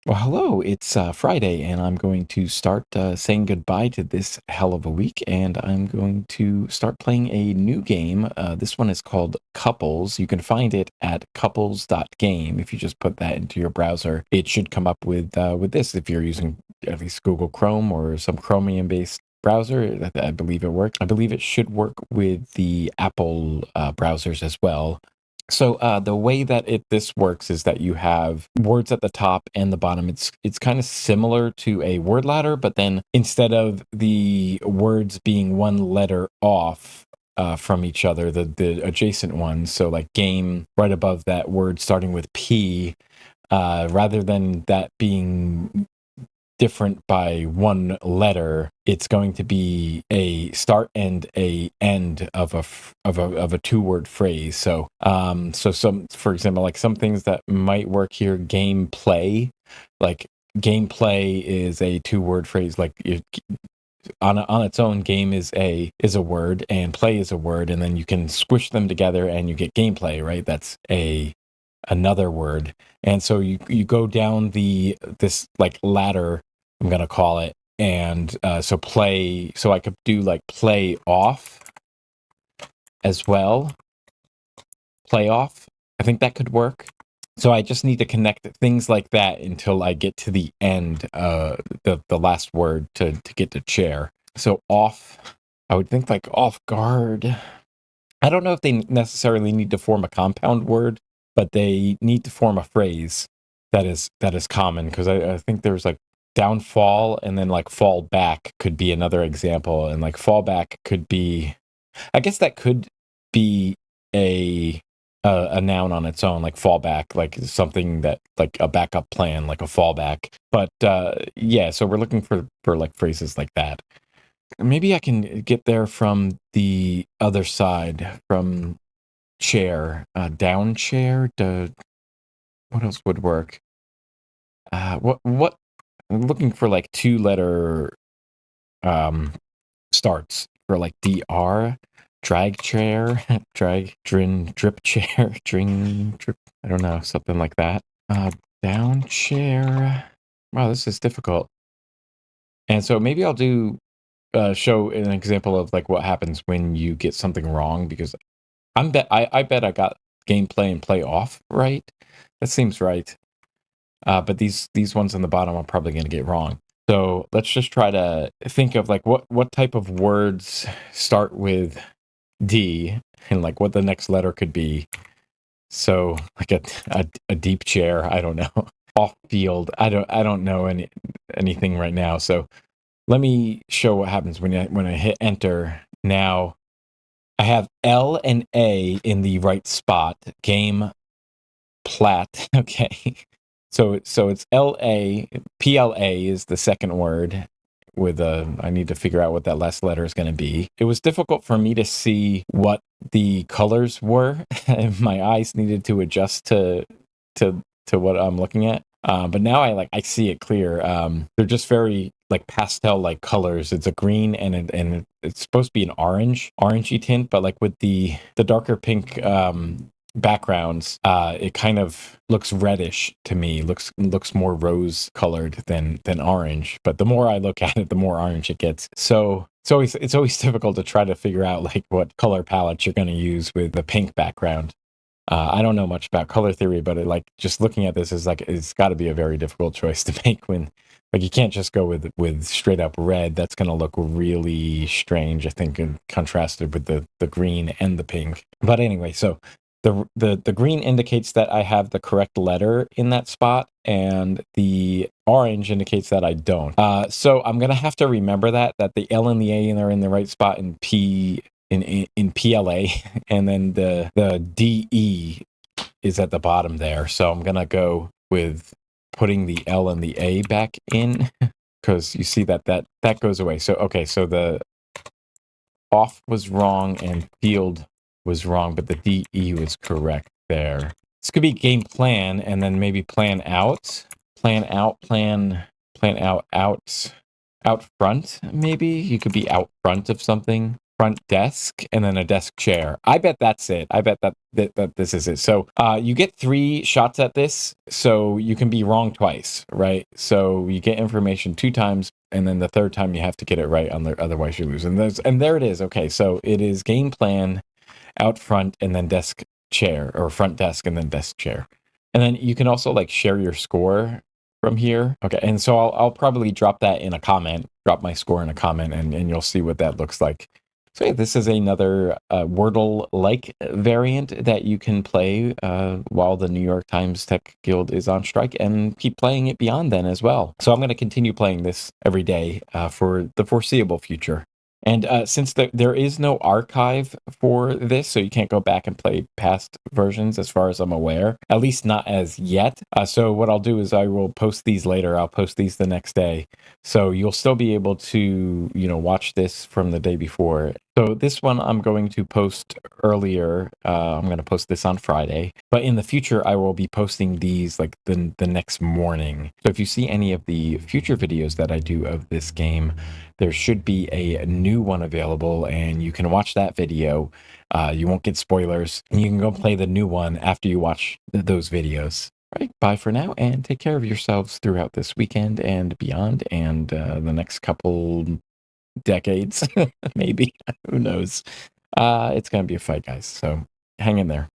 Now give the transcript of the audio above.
Well, hello. It's Friday, and I'm going to start saying goodbye to this hell of a week, and I'm going to start playing a new game. This one is called Couples. You can find it at couples.game. If you just put that into your browser, it should come up with this. If you're using at least Google Chrome or some Chromium-based browser, I believe it works. I believe it should work with the Apple browsers as well. So the way that this works is that you have words at the top and the bottom. It's kind of similar to a word ladder, but then instead of the words being one letter off from each other, the adjacent ones. So like game right above that word starting with P, rather than that being different by one letter, it's going to be a start and a end of a two-word phrase. So some, for example, like some things that might work here, gameplay, like gameplay is a two-word phrase. Like on its own, game is a word and play is a word, and then you can squish them together and you get gameplay, right? That's another word. And so you go down this like ladder, I'm gonna call it, and so I could do like play off as well. Play off. I think that could work. So I just need to connect things like that until I get to the end, the last word to get to chair. So off, I would think like off guard. I don't know if they necessarily need to form a compound word, but they need to form a phrase that is common, because I think there's like downfall, and then like fall back could be another example, and like fallback could be, I guess that could be a a noun on its own, like fallback, like something that like a backup plan, like a fallback. But yeah, so we're looking for like phrases like that. Maybe I can get there from the other side, from chair, down chair. What else would work? What? I'm looking for like two-letter starts for like dr, drag chair, drag drin drip chair, dring drip. I don't know, something like that. Down chair. Wow, this is difficult. And so maybe I'll do show an example of like what happens when you get something wrong, because I bet I got gameplay and play off right. That seems right. But these ones on the bottom I'm probably going to get wrong. So let's just try to think of like what type of words start with D, and like what the next letter could be. So like a deep chair. I don't know. Off field. I don't know anything right now. So let me show what happens when I hit enter. Now I have L and A in the right spot. Game plat. Okay. So it's PLA is the second word with I need to figure out what that last letter is going to be. It was difficult for me to see what the colors were. My eyes needed to adjust to what I'm looking at. But now I see it clear. They're just very like pastel like colors. It's a green and it's supposed to be an orangey tint, but like with the darker pink backgrounds, it kind of looks reddish to me. Looks more rose colored than orange. But the more I look at it, the more orange it gets. So it's always difficult to try to figure out like what color palette you're going to use with the pink background. I don't know much about color theory, but like just looking at this is like it's got to be a very difficult choice to make when like you can't just go with straight up red. That's going to look really strange, I think, and contrasted with the green and the pink. But anyway, so the green indicates that I have the correct letter in that spot, and the orange indicates that I don't. So I'm gonna have to remember that the L and the A are in the right spot, and P in PLA, and then the DE is at the bottom there. So I'm gonna go with putting the L and the A back in, because you see that goes away. So okay, so the off was wrong and field was wrong, but the DE was correct there. This could be game plan, and then maybe plan out, plan out front. Maybe you could be out front of something. front desk and then a desk chair. I bet that's it. I bet that this is it. So you get 3 shots at this, so you can be wrong twice, right? So you get information 2 times, and then the 3rd time you have to get it right, otherwise you lose. And there it is. Okay, so it is game plan, out front, and then desk chair, or front desk and then desk chair. And then you can also like share your score from here. Okay, and so I'll probably drop that in a comment, drop my score in a comment, and you'll see what that looks like. So yeah, this is another Wordle-like variant that you can play while the New York Times Tech Guild is on strike, and keep playing it beyond then as well. So I'm going to continue playing this every day for the foreseeable future. And since there is no archive for this, so you can't go back and play past versions as far as I'm aware, at least not as yet. So what I'll do is I will post these later. I'll post these the next day. So you'll still be able to, watch this from the day before. So this one I'm going to post earlier. I'm going to post this on Friday. But in the future, I will be posting these like the next morning. So if you see any of the future videos that I do of this game, there should be a new one available, and you can watch that video. You won't get spoilers, and you can go play the new one after you watch those videos. Right, bye for now, and take care of yourselves throughout this weekend and beyond, and the next couple decades, maybe. Who knows? It's going to be a fight, guys, so hang in there.